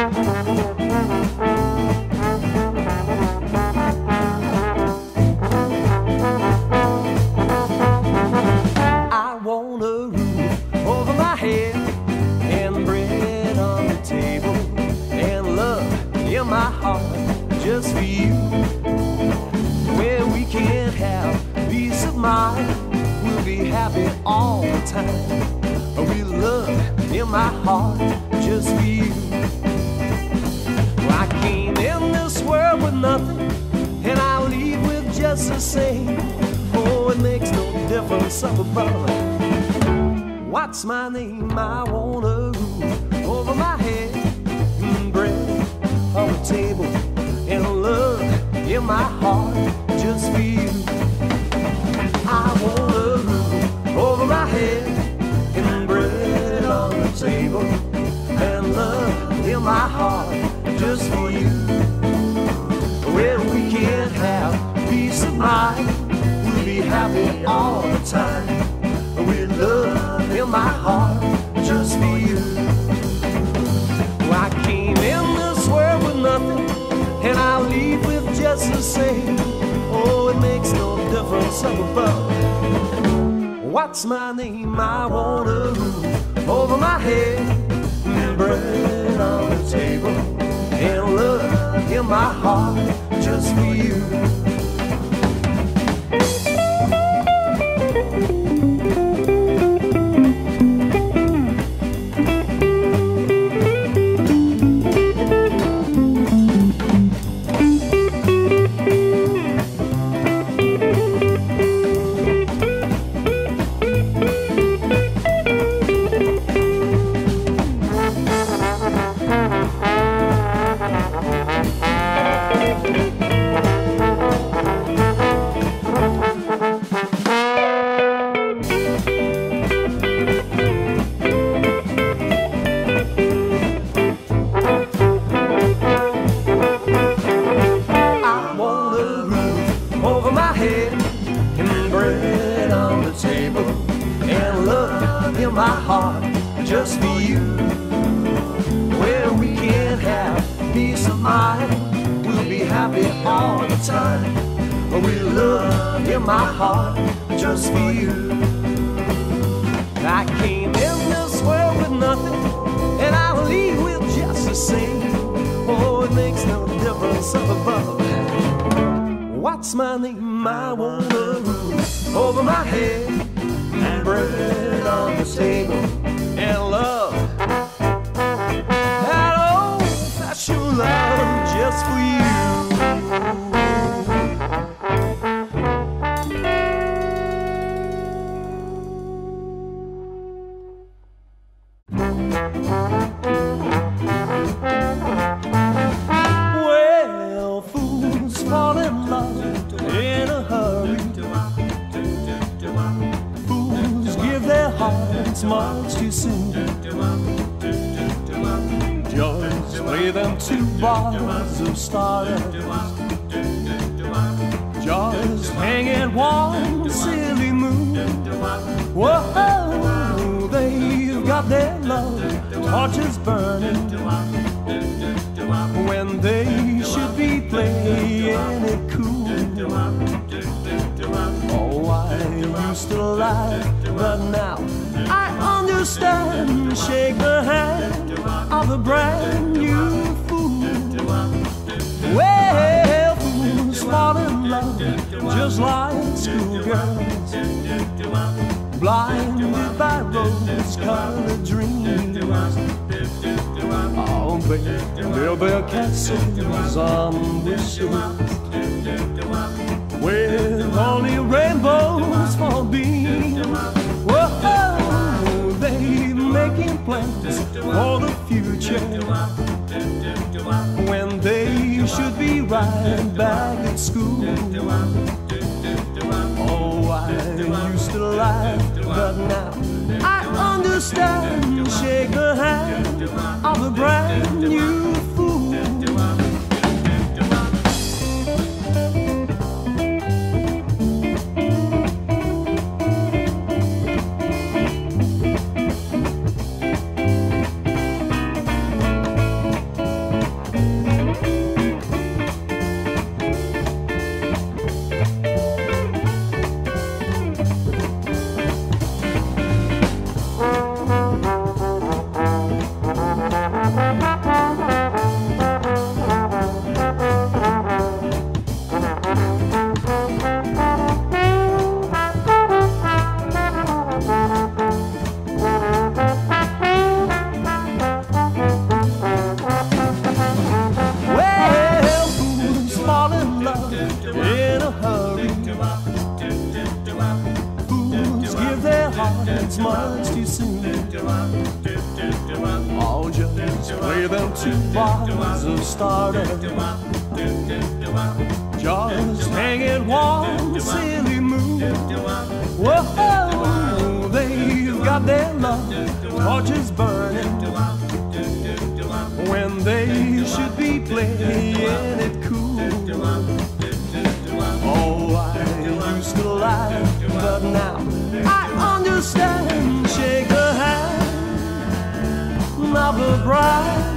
I want a roof over my head and bread on the table and love in my heart just for you. Where we can have peace of mind, we'll be happy all the time. With love in my heart just for you. I came in this world with nothing, and I'll leave with just the same. Oh, it makes no difference up above. What's my name? I want a roof over my head, and bread on the table, and love in my heart just for you. I want a roof over my head, and bread on the table, and love in my heart just for you. Where we can have peace of mind, we'll be happy all the time. With love in my heart just for you. I came in this world with nothing, and I'll leave with just the same. Oh, it makes no difference up above. What's my name? I want a roof over my head, and bread on the table, and love in my heart just for you. My heart just for you. Where we can have peace of mind, we'll be happy all the time. With love in my heart just for you. I came in this world with nothing, and I'll leave with just the same. Oh, it makes no difference up above. What's my name? I want a roof over my head, and bread on the table, and love, that old-fashioned love just for you. Well, fools fall in love in a hurry. Their hearts much too soon. Just play them 2 bars of stardust, just hang in one silly moon. Whoa, they've got their love torches burning when they should be playing it cool. Oh, I used to lie, but now I understand. Shake the hand of a brand new fool. Well, fools fall in love just like schoolgirls, blinded by rose-colored dreams. Oh, baby, build their castles on wishes with only rainbows for beams. Whoa, they making plans for the future when they should be right back at school. Oh, I used to laugh, but now I understand. Shake the hand of a brand new fool. Much too soon. I'll just play them 2 bars of stardust, just hanging one silly moon. Whoa, they've got their love torches burning when they should be playing it cool. Oh, I used to lie, but now I understand. Shake the hand of the bride